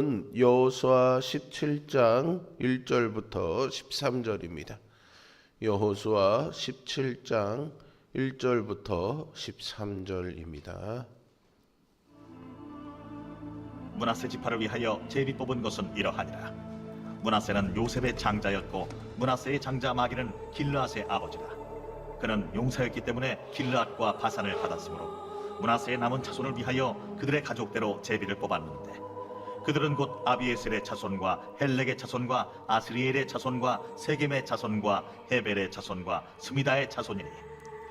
여호수아 17장 1절부터 13절입니다. 여호수아 17장 1절부터 13절입니다. 므낫세 지파를 위하여 제비 뽑은 것은 이러하니라. 므낫세는 요셉의 장자였고 므낫세의 장자 마기는 길르앗의 아버지라. 그는 용사였기 때문에 길르앗과 바산을 받았으므로 므낫세의 남은 자손을 위하여 그들의 가족대로 제비를 뽑았는데, 그들은 곧 아비에셀의 자손과 헬렉의 자손과 아스리엘의 자손과 세겜의 자손과 헤벨의 자손과 스미다의 자손이니,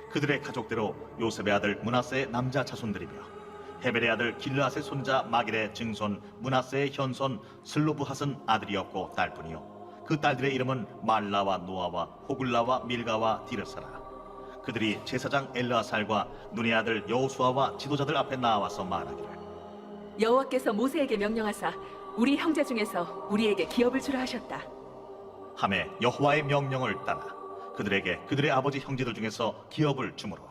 그들의 가족대로 요셉의 아들 므낫세의 남자 자손들이며, 헤벨의 아들 길르앗의 손자 마길의 증손 므낫세의 현손 슬로브핫은 아들이었고 딸뿐이요, 그 딸들의 이름은 말라와 노아와 호글라와 밀가와 디르사라. 그들이 제사장 엘르아살과 눈의 아들 여호수아와 지도자들 앞에 나와서 말하기를, 여호와께서 모세에게 명령하사 우리 형제 중에서 우리에게 기업을 주라 하셨다. 하매 여호와의 명령을 따라 그들에게 그들의 아버지 형제들 중에서 기업을 주므로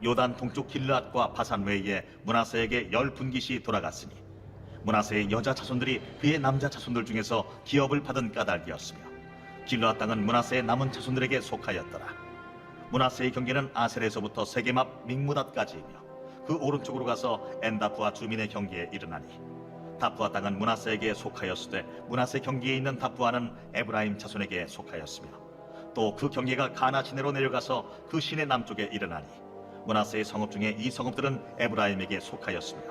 요단 동쪽 길르앗과 바산 외에 므낫세에게 10분깃이 돌아갔으니, 므낫세의 여자 자손들이 그의 남자 자손들 중에서 기업을 받은 까닭이었으며, 길르앗 땅은 므낫세의 남은 자손들에게 속하였더라. 므낫세의 경계는 아셀에서부터 세겜 앞 믹무닷까지이며, 그 오른쪽으로 가서 엔다프와 주민의 경계에 이르나니, 다프아 땅은 므낫세에게 속하였으되 므낫세 경계에 있는 다프아는 에브라임 자손에게 속하였으며, 또 그 경계가 가나 시내로 내려가서 그 시내 남쪽에 이르나니, 므낫세의 성읍 중에 이 성읍들은 에브라임에게 속하였으며,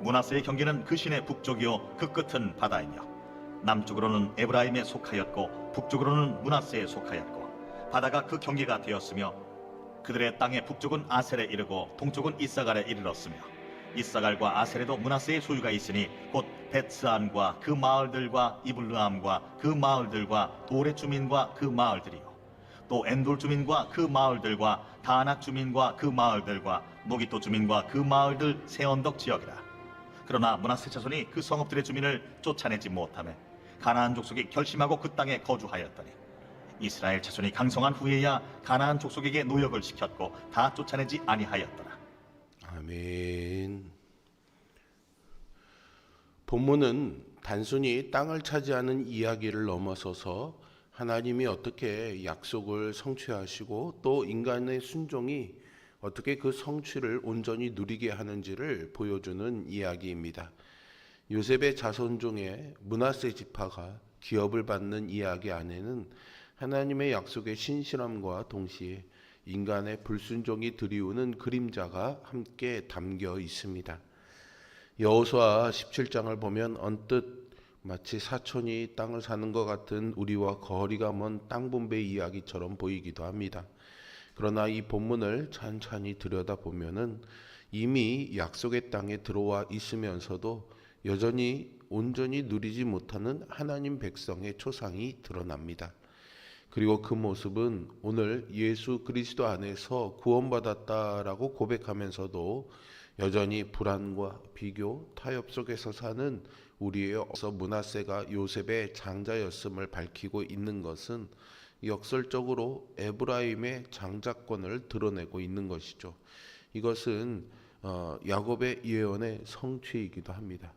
므낫세의 경계는 그 시내 북쪽이요 그 끝은 바다이며, 남쪽으로는 에브라임에 속하였고 북쪽으로는 므낫세에 속하였고, 바다가 그 경계가 되었으며, 그들의 땅의 북쪽은 아셀에 이르고 동쪽은 이사갈에 이르렀으며, 이사갈과 아셀에도 므낫세의 소유가 있으니 곧 벳스안과 그 마을들과 이블르암과 그 마을들과 도렛 주민과 그 마을들이요, 또 엔돌 주민과 그 마을들과 다낙 주민과 그 마을들과 무기토 주민과 그 마을들 세 언덕 지역이라. 그러나 므낫세 자손이 그 성읍들의 주민을 쫓아내지 못하며 가나안 족속이 결심하고 그 땅에 거주하였더니, 이스라엘 자손이 강성한 후에야 가나안 족속에게 노역을 시켰고 다 쫓아내지 아니하였더라. 아멘. 본문은 단순히 땅을 차지하는 이야기를 넘어서서 하나님이 어떻게 약속을 성취하시고 또 인간의 순종이 어떻게 그 성취를 온전히 누리게 하는지를 보여주는 이야기입니다. 요셉의 자손 중에 므낫세 지파가 기업을 받는 이야기 안에는 하나님의 약속의 신실함과 동시에 인간의 불순종이 드리우는 그림자가 함께 담겨 있습니다. 여호수아 17장을 보면 언뜻 마치 사촌이 땅을 사는 것 같은 우리와 거리가 먼 땅분배 이야기처럼 보이기도 합니다. 그러나 이 본문을 찬찬히 들여다보면은 이미 약속의 땅에 들어와 있으면서도 여전히 온전히 누리지 못하는 하나님 백성의 초상이 드러납니다. 그리고 그 모습은 오늘 예수 그리스도 안에서 구원받았다라고 고백하면서도 여전히 불안과 비교, 타협 속에서 사는 우리의 므낫세가 요셉의 장자였음을 밝히고 있는 것은 역설적으로 에브라임의 장자권을 드러내고 있는 것이죠. 이것은 야곱의 예언의 성취이기도 합니다.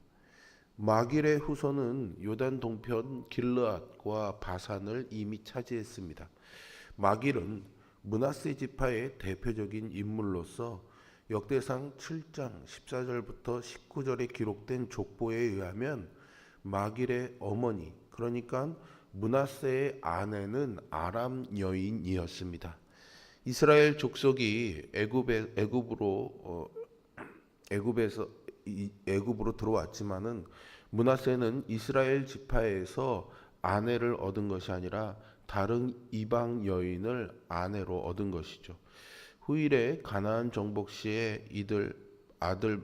마길의 후손은 요단 동편 길르앗과 바산을 이미 차지했습니다. 마길은 므낫세 지파의 대표적인 인물로서 역대상 7장 14절부터 19절에 기록된 족보에 의하면 마길의 어머니, 그러니까 므낫세의 아내는 아람 여인이었습니다. 이스라엘 족속이 애굽으로 들어왔지만은 므낫세는 이스라엘 지파에서 아내를 얻은 것이 아니라 다른 이방 여인을 아내로 얻은 것이죠. 후일에 가나안 정복 시에 이들 아들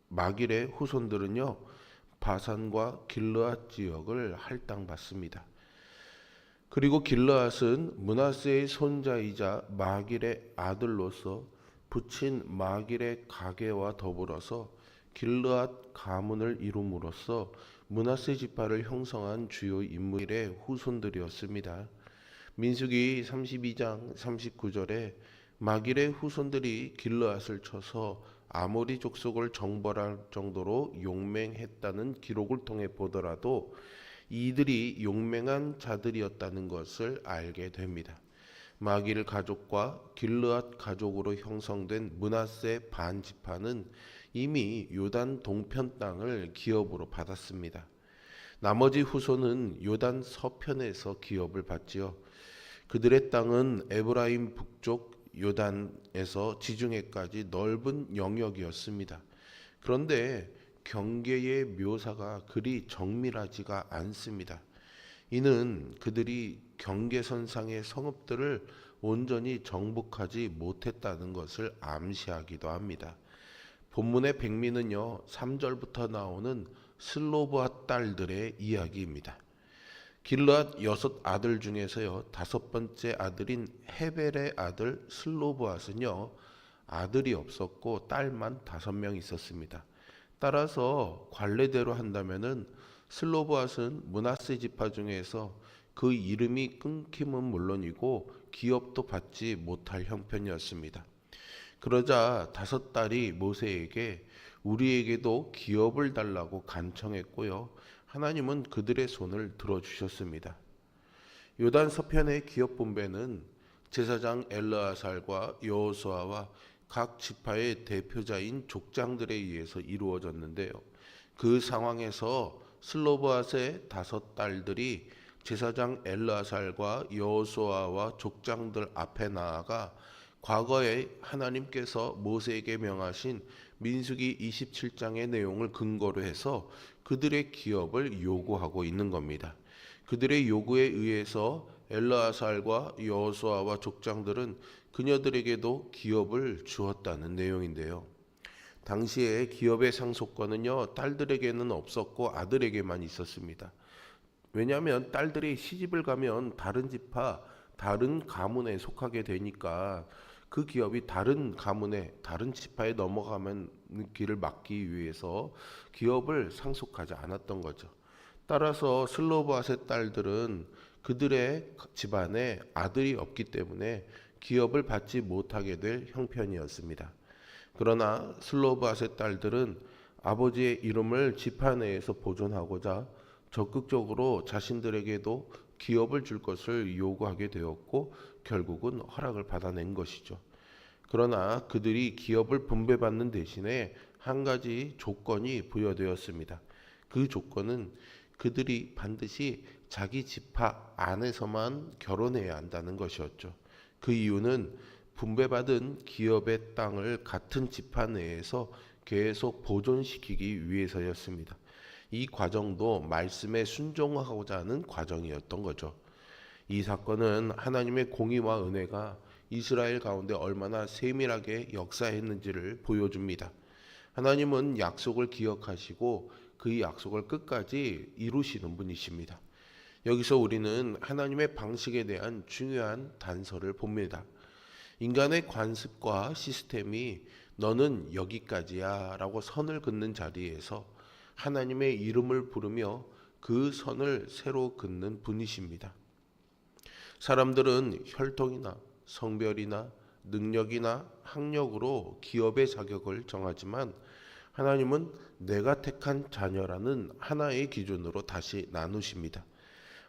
마길의 후손들은요 바산과 길르앗 지역을 할당받습니다. 그리고 길르앗은 므낫세의 손자이자 마길의 아들로서 부친 마길의 가계와 더불어서 길르앗 가문을 이룸으로써 므낫세 지파를 형성한 주요 인물의 후손들이었습니다. 민수기 32장 39절에 마길의 후손들이 길르앗을 쳐서 아모리 족속을 정벌할 정도로 용맹했다는 기록을 통해 보더라도 이들이 용맹한 자들이었다는 것을 알게 됩니다. 마길 가족과 길르앗 가족으로 형성된 므낫세 반지파는 이미 요단 동편 땅을 기업으로 받았습니다. 나머지 후손은 요단 서편에서 기업을 받지요. 그들의 땅은 에브라임 북쪽 요단에서 지중해까지 넓은 영역이었습니다. 그런데 경계의 묘사가 그리 정밀하지가 않습니다. 이는 그들이 경계선상의 성읍들을 온전히 정복하지 못했다는 것을 암시하기도 합니다. 본문의 백미는요, 3절부터 나오는 슬로브앗 딸들의 이야기입니다. 길르앗 6 아들 중에서요, 5번째 아들인 헤벨의 아들 슬로브앗은요, 아들이 없었고 딸만 5명 있었습니다. 따라서 관례대로 한다면은 슬로브앗은 므낫세 지파 중에서 그 이름이 끊김은 물론이고 기업도 받지 못할 형편이었습니다. 그러자 5딸이 모세에게 우리에게도 기업을 달라고 간청했고요. 하나님은 그들의 손을 들어주셨습니다. 요단 서편의 기업 분배는 제사장 엘르아살과 여호수아와 각 지파의 대표자인 족장들에 의해서 이루어졌는데요. 그 상황에서 슬로브앗의 5딸들이 제사장 엘르아살과 여호수아와 족장들 앞에 나아가 과거에 하나님께서 모세에게 명하신 민수기 27장의 내용을 근거로 해서 그들의 기업을 요구하고 있는 겁니다. 그들의 요구에 의해서 엘르아살과 여호수아와 족장들은 그녀들에게도 기업을 주었다는 내용인데요. 당시에 기업의 상속권은요, 딸들에게는 없었고 아들에게만 있었습니다. 왜냐하면 딸들이 시집을 가면 다른 지파, 다른 가문에 속하게 되니까 그 기업이 다른 가문에, 다른 지파에 넘어가는 길을 막기 위해서 기업을 상속하지 않았던 거죠. 따라서 슬로브앗의 딸들은 그들의 집안에 아들이 없기 때문에 기업을 받지 못하게 될 형편이었습니다. 그러나 슬로브앗의 딸들은 아버지의 이름을 지파 내에서 보존하고자 적극적으로 자신들에게도 기업을 줄 것을 요구하게 되었고 결국은 허락을 받아낸 것이죠. 그러나 그들이 기업을 분배받는 대신에 한 가지 조건이 부여되었습니다. 그 조건은 그들이 반드시 자기 지파 안에서만 결혼해야 한다는 것이었죠. 그 이유는 분배받은 기업의 땅을 같은 지파 내에서 계속 보존시키기 위해서였습니다. 이 과정도 말씀에 순종하고자 하는 과정이었던 거죠. 이 사건은 하나님의 공의와 은혜가 이스라엘 가운데 얼마나 세밀하게 역사했는지를 보여줍니다. 하나님은 약속을 기억하시고 그 약속을 끝까지 이루시는 분이십니다. 여기서 우리는 하나님의 방식에 대한 중요한 단서를 봅니다. 인간의 관습과 시스템이 너는 여기까지야 라고 선을 긋는 자리에서 하나님의 이름을 부르며 그 선을 새로 긋는 분이십니다. 사람들은 혈통이나 성별이나 능력이나 학력으로 기업의 자격을 정하지만 하나님은 내가 택한 자녀라는 하나의 기준으로 다시 나누십니다.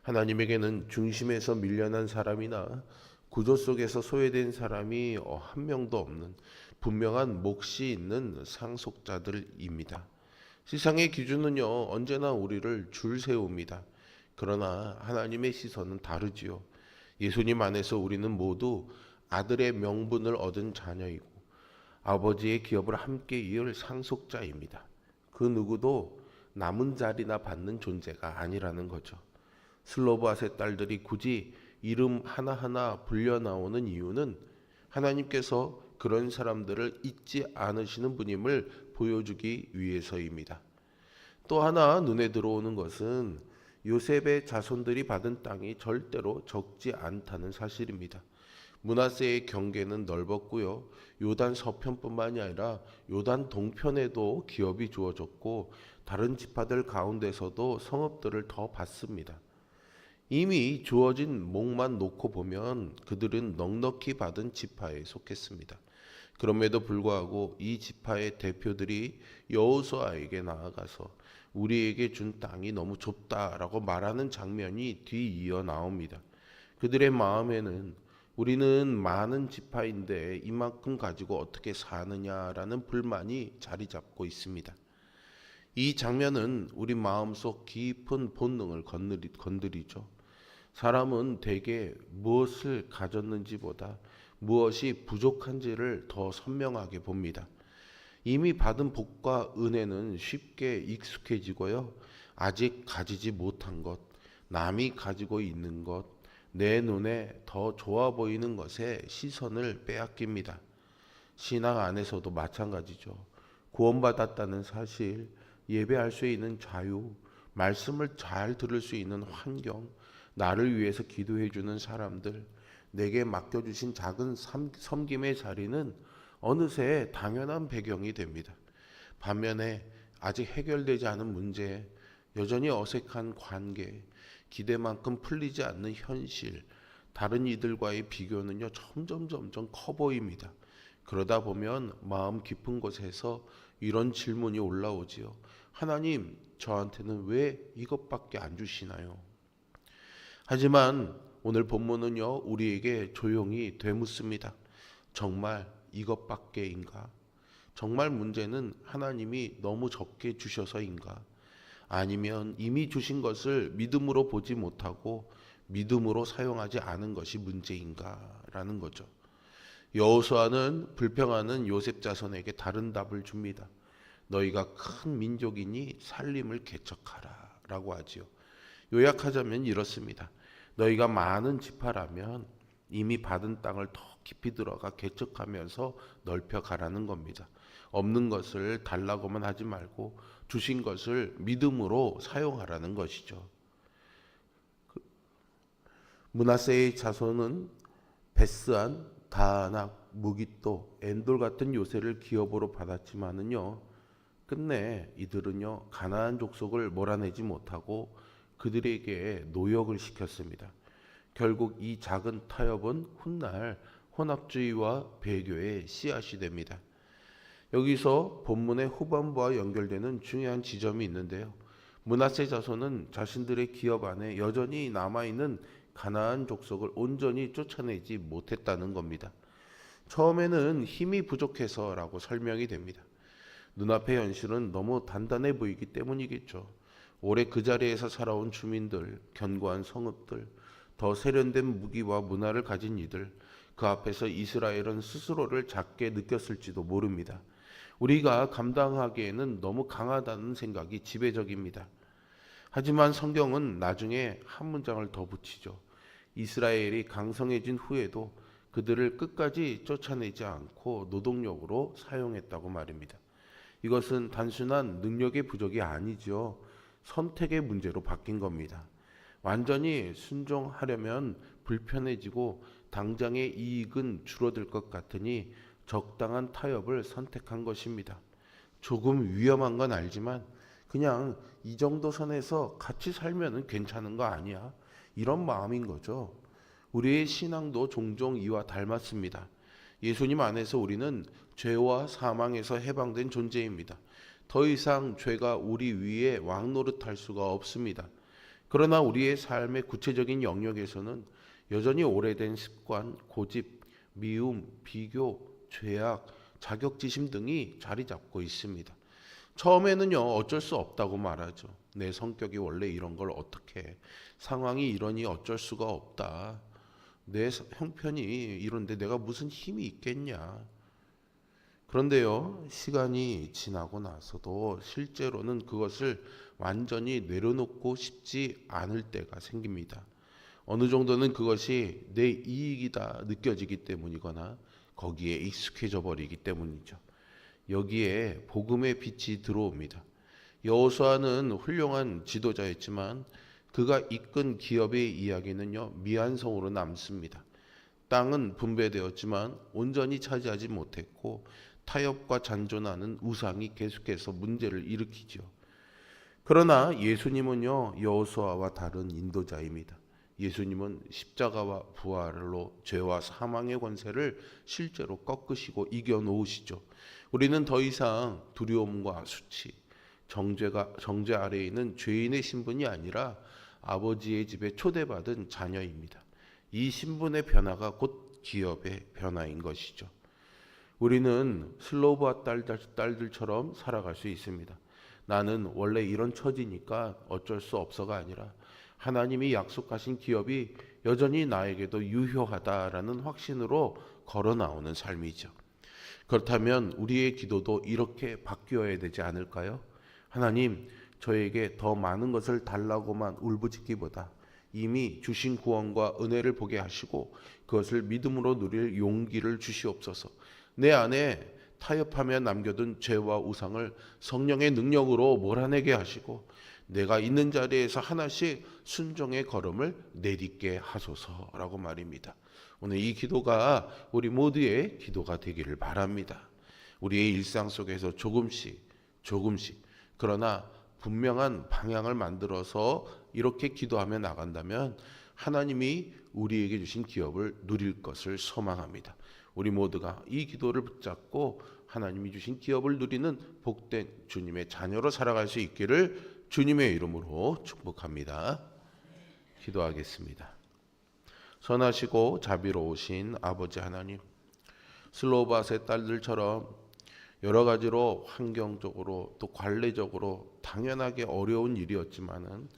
하나님에게는 중심에서 밀려난 사람이나 구조 속에서 소외된 사람이 한 명도 없는 분명한 몫이 있는 상속자들입니다. 세상의 기준은요, 언제나 우리를 줄 세웁니다. 그러나 하나님의 시선은 다르지요. 예수님 안에서 우리는 모두 아들의 명분을 얻은 자녀이고 아버지의 기업을 함께 이을 상속자입니다. 그 누구도 남은 자리나 받는 존재가 아니라는 거죠. 슬로브앗의 딸들이 굳이 이름 하나하나 불려 나오는 이유는 하나님께서 그런 사람들을 잊지 않으시는 분임을 보여주기 위해서입니다. 또 하나 눈에 들어오는 것은 요셉의 자손들이 받은 땅이 절대로 적지 않다는 사실입니다. 므낫세의 경계는 넓었고요. 요단 서편뿐만이 아니라 요단 동편에도 기업이 주어졌고 다른 지파들 가운데서도 성읍들을 더 받습니다. 이미 주어진 몫만 놓고 보면 그들은 넉넉히 받은 지파에 속했습니다. 그럼에도 불구하고 이 지파의 대표들이 여호수아에게 나아가서 우리에게 준 땅이 너무 좁다라고 말하는 장면이 뒤이어 나옵니다. 그들의 마음에는 우리는 많은 지파인데 이만큼 가지고 어떻게 사느냐라는 불만이 자리 잡고 있습니다. 이 장면은 우리 마음속 깊은 본능을 건드리죠. 사람은 대개 무엇을 가졌는지보다 무엇이 부족한지를 더 선명하게 봅니다. 이미 받은 복과 은혜는 쉽게 익숙해지고요. 아직 가지지 못한 것, 남이 가지고 있는 것, 내 눈에 더 좋아 보이는 것에 시선을 빼앗깁니다. 신앙 안에서도 마찬가지죠. 구원받았다는 사실, 예배할 수 있는 자유, 말씀을 잘 들을 수 있는 환경, 나를 위해서 기도해 주는 사람들, 내게 맡겨주신 작은 섬김의 자리는 어느새 당연한 배경이 됩니다. 반면에 아직 해결되지 않은 문제, 여전히 어색한 관계, 기대만큼 풀리지 않는 현실, 다른 이들과의 비교는요 점점 커 보입니다. 그러다 보면 마음 깊은 곳에서 이런 질문이 올라오지요. 하나님, 저한테는 왜 이것밖에 안 주시나요? 하지만 오늘 본문은요 우리에게 조용히 되묻습니다. 정말 이것밖에인가? 정말 문제는 하나님이 너무 적게 주셔서인가? 아니면 이미 주신 것을 믿음으로 보지 못하고 믿음으로 사용하지 않은 것이 문제인가? 라는 거죠. 여호수아는 불평하는 요셉 자손에게 다른 답을 줍니다. 너희가 큰 민족이니 살림을 개척하라 라고 하지요. 요약하자면 이렇습니다. 너희가 많은 지파라면 이미 받은 땅을 더 깊이 들어가 개척하면서 넓혀가라는 겁니다. 없는 것을 달라고만 하지 말고 주신 것을 믿음으로 사용하라는 것이죠. 므낫세의 자손은 베스안, 다낙, 무깃도, 엔돌 같은 요새를 기업으로 받았지만은요, 끝내 이들은요 가나안 족속을 몰아내지 못하고 그들에게 노역을 시켰습니다. 결국 이 작은 타협은 훗날 혼합주의와 배교의 씨앗이 됩니다. 여기서 본문의 후반부와 연결되는 중요한 지점이 있는데요. 므낫세 자손은 자신들의 기업 안에 여전히 남아있는 가나안 족속을 온전히 쫓아내지 못했다는 겁니다. 처음에는 힘이 부족해서라고 설명이 됩니다. 눈앞의 현실은 너무 단단해 보이기 때문이겠죠. 오래 그 자리에서 살아온 주민들, 견고한 성읍들, 더 세련된 무기와 문화를 가진 이들, 그 앞에서 이스라엘은 스스로를 작게 느꼈을지도 모릅니다. 우리가 감당하기에는 너무 강하다는 생각이 지배적입니다. 하지만 성경은 나중에 한 문장을 더 붙이죠. 이스라엘이 강성해진 후에도 그들을 끝까지 쫓아내지 않고 노동력으로 사용했다고 말입니다. 이것은 단순한 능력의 부족이 아니죠. 선택의 문제로 바뀐 겁니다. 완전히 순종하려면 불편해지고 당장의 이익은 줄어들 것 같으니 적당한 타협을 선택한 것입니다. 조금 위험한 건 알지만 그냥 이 정도 선에서 같이 살면 괜찮은 거 아니야? 이런 마음인 거죠. 우리의 신앙도 종종 이와 닮았습니다. 예수님 안에서 우리는 죄와 사망에서 해방된 존재입니다. 더 이상 죄가 우리 위에 왕노릇할 수가 없습니다. 그러나 우리의 삶의 구체적인 영역에서는 여전히 오래된 습관, 고집, 미움, 비교, 죄악, 자격지심 등이 자리 잡고 있습니다. 처음에는요 어쩔 수 없다고 말하죠. 내 성격이 원래 이런 걸 어떻게 해. 상황이 이러니 어쩔 수가 없다. 내 형편이 이런데 내가 무슨 힘이 있겠냐. 그런데요 시간이 지나고 나서도 실제로는 그것을 완전히 내려놓고 싶지 않을 때가 생깁니다. 어느 정도는 그것이 내 이익이다 느껴지기 때문이거나 거기에 익숙해져 버리기 때문이죠. 여기에 복음의 빛이 들어옵니다. 여호수아는 훌륭한 지도자였지만 그가 이끈 기업의 이야기는요 미완성으로 남습니다. 땅은 분배되었지만 온전히 차지하지 못했고 타협과 잔존하는 우상이 계속해서 문제를 일으키죠. 그러나 예수님은요 여호수아와 다른 인도자입니다. 예수님은 십자가와 부활로 죄와 사망의 권세를 실제로 꺾으시고 이겨놓으시죠. 우리는 더 이상 두려움과 수치, 정죄 아래에 있는 죄인의 신분이 아니라 아버지의 집에 초대받은 자녀입니다. 이 신분의 변화가 곧 기업의 변화인 것이죠. 우리는 슬로브와 딸들처럼 살아갈 수 있습니다. 나는 원래 이런 처지니까 어쩔 수 없어가 아니라 하나님이 약속하신 기업이 여전히 나에게도 유효하다라는 확신으로 걸어 나오는 삶이죠. 그렇다면 우리의 기도도 이렇게 바뀌어야 되지 않을까요? 하나님, 저에게 더 많은 것을 달라고만 울부짖기보다 이미 주신 구원과 은혜를 보게 하시고 그것을 믿음으로 누릴 용기를 주시옵소서. 내 안에 타협하며 남겨둔 죄와 우상을 성령의 능력으로 몰아내게 하시고 내가 있는 자리에서 하나씩 순종의 걸음을 내딛게 하소서라고 말입니다. 오늘 이 기도가 우리 모두의 기도가 되기를 바랍니다. 우리의 일상 속에서 조금씩 그러나 분명한 방향을 만들어서 이렇게 기도하며 나간다면 하나님이 우리에게 주신 기업을 누릴 것을 소망합니다. 우리 모두가 이 기도를 붙잡고 하나님이 주신 기업을 누리는 복된 주님의 자녀로 살아갈 수 있기를 주님의 이름으로 축복합니다. 기도하겠습니다. 선하시고 자비로우신 아버지 하나님, 슬로바스의 딸들처럼 여러 가지로 환경적으로 또 관례적으로 당연하게 어려운 일이었지만은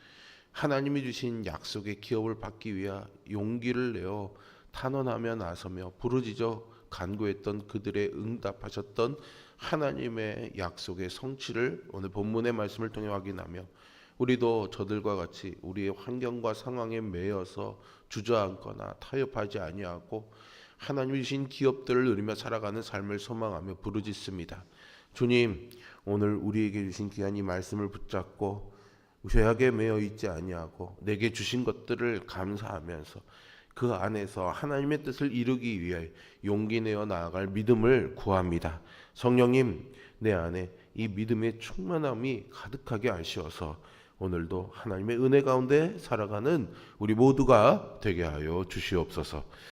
하나님이 주신 약속의 기업을 받기 위해 용기를 내어 탄원하며 나서며 부르짖어 간구했던 그들의 응답하셨던 하나님의 약속의 성취를 오늘 본문의 말씀을 통해 확인하며 우리도 저들과 같이 우리의 환경과 상황에 매여서 주저앉거나 타협하지 아니하고 하나님이 주신 기업들을 누리며 살아가는 삶을 소망하며 부르짖습니다. 주님, 오늘 우리에게 주신 귀한 이 말씀을 붙잡고 죄악에 매여 있지 아니하고 내게 주신 것들을 감사하면서 그 안에서 하나님의 뜻을 이루기 위해 용기 내어 나아갈 믿음을 구합니다. 성령님, 내 안에 이 믿음의 충만함이 가득하게 하시어서 오늘도 하나님의 은혜 가운데 살아가는 우리 모두가 되게 하여 주시옵소서.